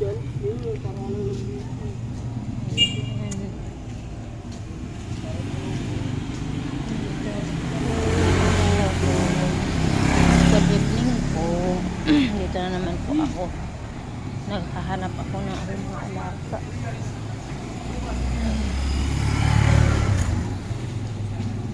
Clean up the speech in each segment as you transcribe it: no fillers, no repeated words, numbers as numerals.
dyan. Yun, parang lang good evening po. Dito na naman po ako. Naghahanap ako ng aking mga alaga.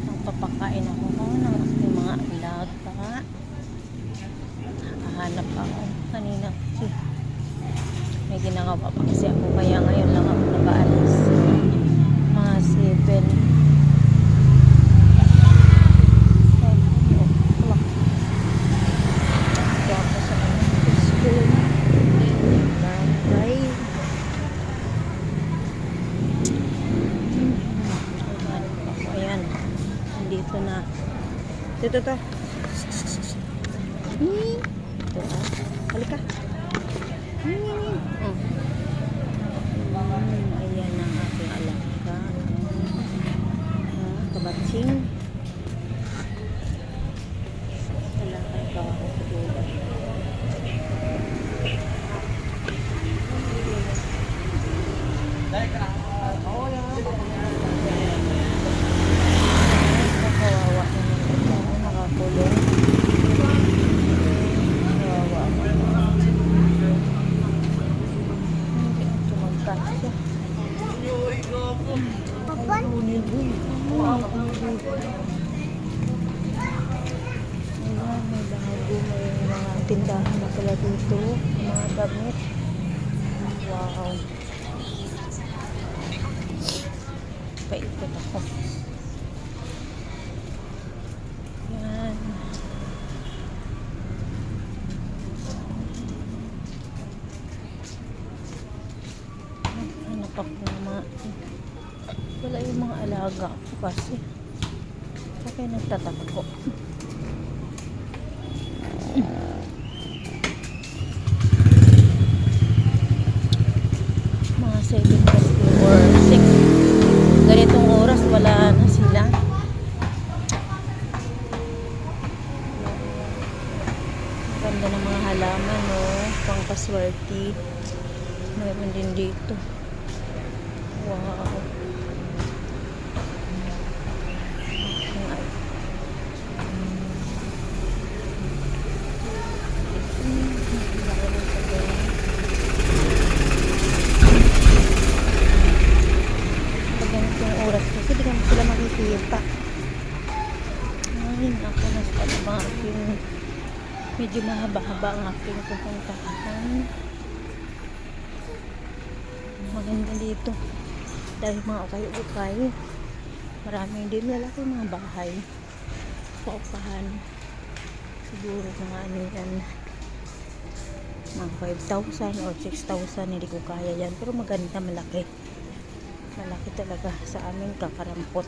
Magpapakain ako ng aking mga alaga. Hahanap ako kanina kasi may ginagawa pa kasi ako, kaya ngayon lang ako nakaalis. Mga 7 o'clock. Kaya ako sa school. Barangay. Ayan. Nandito na. Ito. Ito. Halika. Ayan ang aking alaga. Kabatsing. Alakay ka ako sa dulo. Kawawa naman ito. Nakakulong. Kawawa naman. Papan? Ayan, may bago, may mga tindahan na pala dito, mga damit. Wow, paikot ako. Yan. Hanap ako ng mga wala yung mga alaga ko kasi kaya nagtatakbo. Mga 7 or 6 ganitong oras wala na sila. Ganda ng mga halaman, no? Pang paswerte. Meron din dito. Wow. Kasi di kami sila makikita. Ngayon ako nasa palabang aking medyo mahaba-haba ang aking pupuntahan. Maganda dito dahil mga ukay-ukay, maraming din lalaki mga bahay paupahan, siguro mga ano yan, mga 5,000 or 6,000, hindi ko kaya yan, pero maganda, malaki talaga sa amin. Kakarampot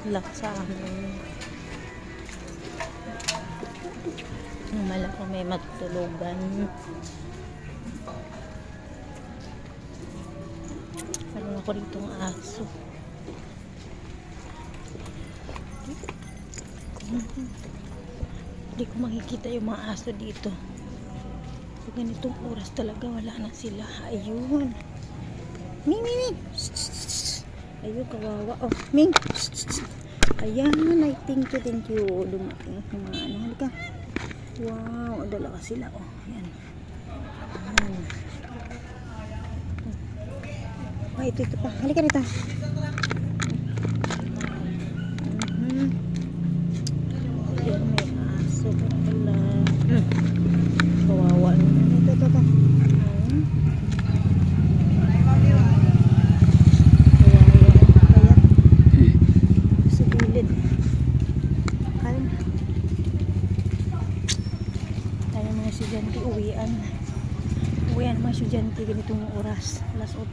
lang sa amin. Malaki, may matutulugan. Meron ako dito ng aso. Hindi ko makikita yung mga aso dito. So, ganitong oras talaga wala na sila. Ayun. Ming. Ayun, kawawa. Oh, Ming. Ayan, I thank you. Dumating yung mga ano. Halika. Wow, dalawa sila. Oh, ayan. Oh, ito pa. Halika rito. Ayan, may aso pa pala. Kawawa naman. Ito. Sa gilid. Tayo mga estudyante, uwian mga estudyante ganitong oras, alas 8.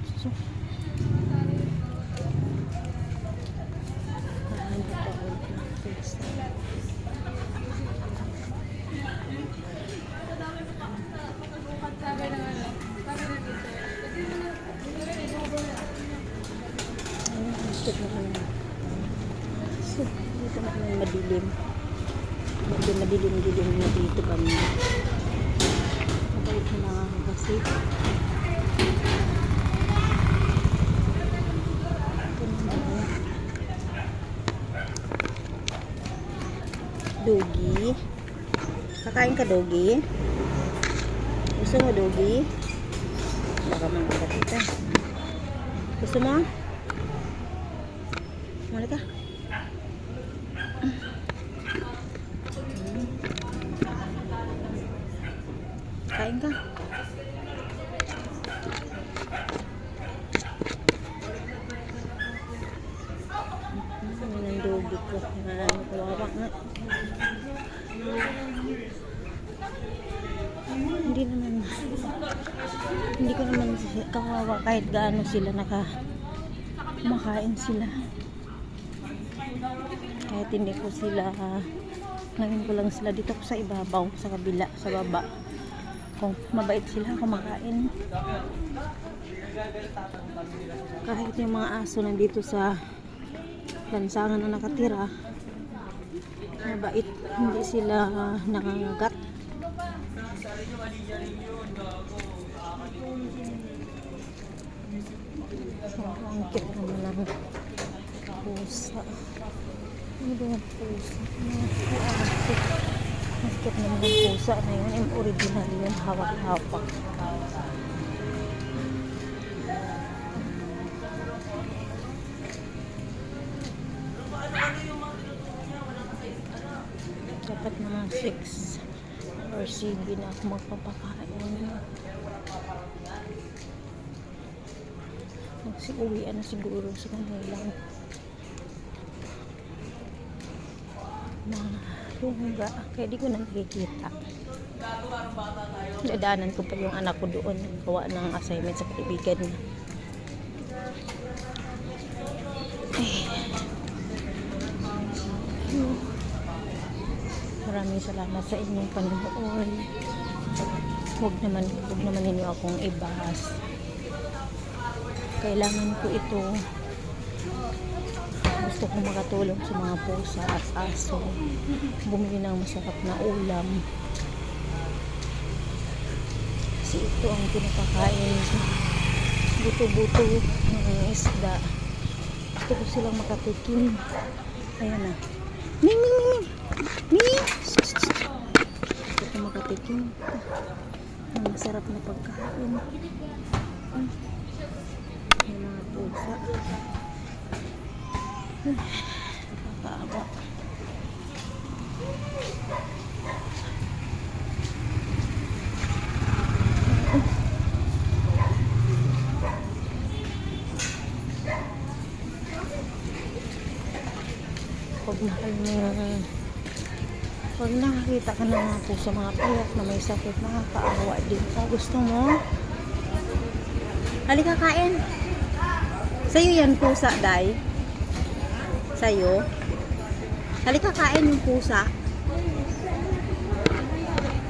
Dito naman madilim. Medyo madilim-dilim na dito kami. Mabait na lang ako kasi. Dogi. Kakain ka, Dogi? Gusto mo, Dogi? Baka mangkat kita. Gusto mo? Muna ka. Kain ka. Yan ang Dogi ko. Kawawa nga. Hindi ko naman kawawa kahit gaano sila kumakain sila, kahit hindi ko sila ngayon ko lang sila dito ko sa ibabaw, sa kabila, sa baba, kung mabait sila kumakain. Kahit yung mga aso nandito sa lansangan na nakatira, mabait, hindi sila nangangagat. So, ang cute naman ng pusa. Ano ba yung pusa? Ang cute naman ng pusa na yun. Yung original yun, hawak-hawak. Dapat mga 6 or 7 na ako magpapakain. Uwian na siguro sa kanilang mga lungga, kaya di ko na nakikita. Dadaanan ko pa yung anak ko doon, gawa ng assignment sa kaibigan niya. Maraming salamat sa inyong panonood. Huwag naman ninyo akong ibahas. Kailangan ko ito. Gusto kong makatulong sa mga pusa at aso. Bumili ng masarap na ulam. Kasi ito ang pinapakain. Buto-buto ng isda. Gusto ko silang makatikim. Ayan na. Ming, ming, ming, ming. Ming. Gusto ko makatikim. Ang masarap na pagkain. Yung mga pusa. Nakakaawa. Pag nakakita ka na mga pusa, mga payak na may sakit, nakakaawa din. Gusto mo? Halika, kain. Sa'yo yan pusa, Day. Sa'yo. Halika, kain yung pusa.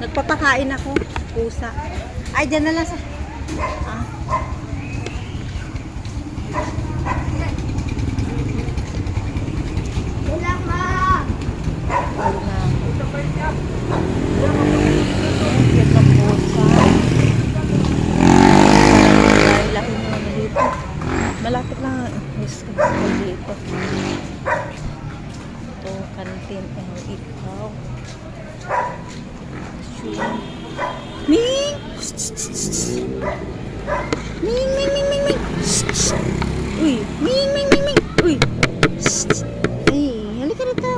Nagpapakain ako. Pusa. Ay, dyan na lang sa... Ah. Wala ka! Wala na. Cute ng pusa. Laki mo na dito. Malapit lang. Yes, dito. Ito, kantin. Ikaw. Ming! Ming, Ming, Ming, Ming, Ming! Uy! Ming, Ming, Ming, Ming! Uy! Ay, halika dito.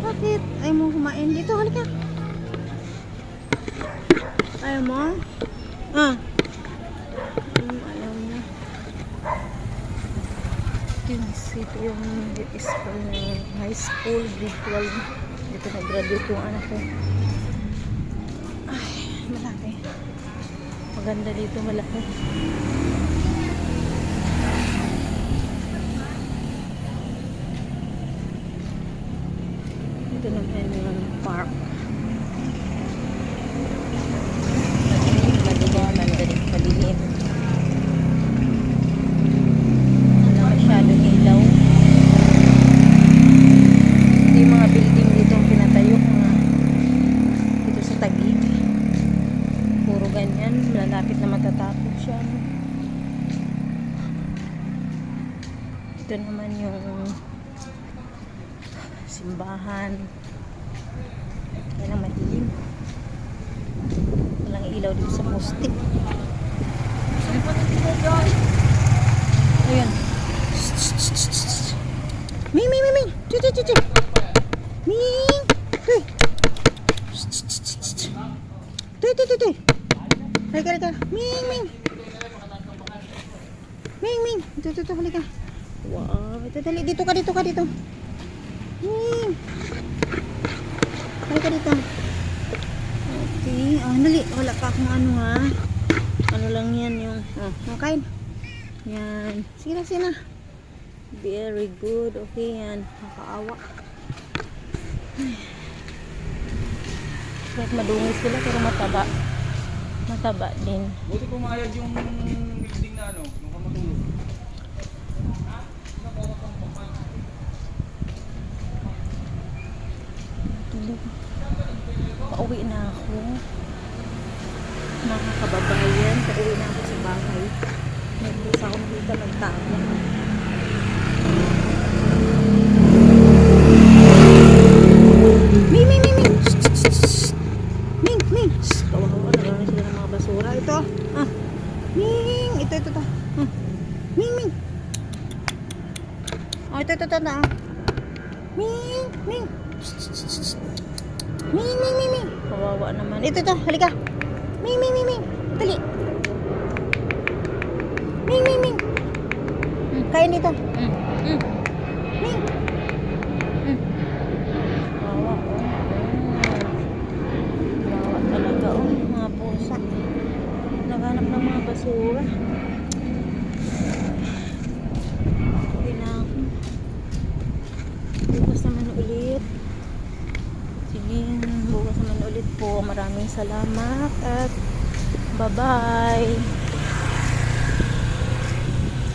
Bakit? Ayaw mo kumain dito? Halika. Ayaw mo? Ah. Ayaw mo. Ito yung high school, grade 12. Dito nag-graduate yung anak ko. Ay, malaki. Maganda dito, malaki. Ito naman yung park. Madilim. Wala masyadong ilaw. Ito yung mga building dito ang pinatayo. basurahan. Yan ang madilim. Walang ilaw dito sa poste. Ayun. Ming, Ming, Ming, Ming. Chuchu. Ming. Tuy. Tuy. Halika. Ming, Ming. Ming. Ito, halika. Wow. Ito, dali. Dito ka. Ming. Halika dito. Okay. Dali. Wala pa akong ano ha. Ano lang yan yung... makain. Yan. Sige na. Very good. Okay yan. Nakaawa. Kahit madungis sila pero mataba. Mataba din. Buti pumayag yung building na ano, yung kamatulog. Pauwi na ako. Mga kababayan, pauwi na ako sa bahay. Nagbusa akong dito nagtago. Ming! Ming! Kawawa na sila ng mga basura. Ito. Ming! Ito. Ming! Ito. Ming! Ming! Kawawa naman. Ito. Halika. Ming! Dali. Ming! Kain dito. Ming! Kawawa. Kawawa talaga. Mga pusa. Naghanap ng mga basura. Uwi na ako. Bukas naman ulit. Sige, bukas naman ulit po. Maraming salamat at bye-bye.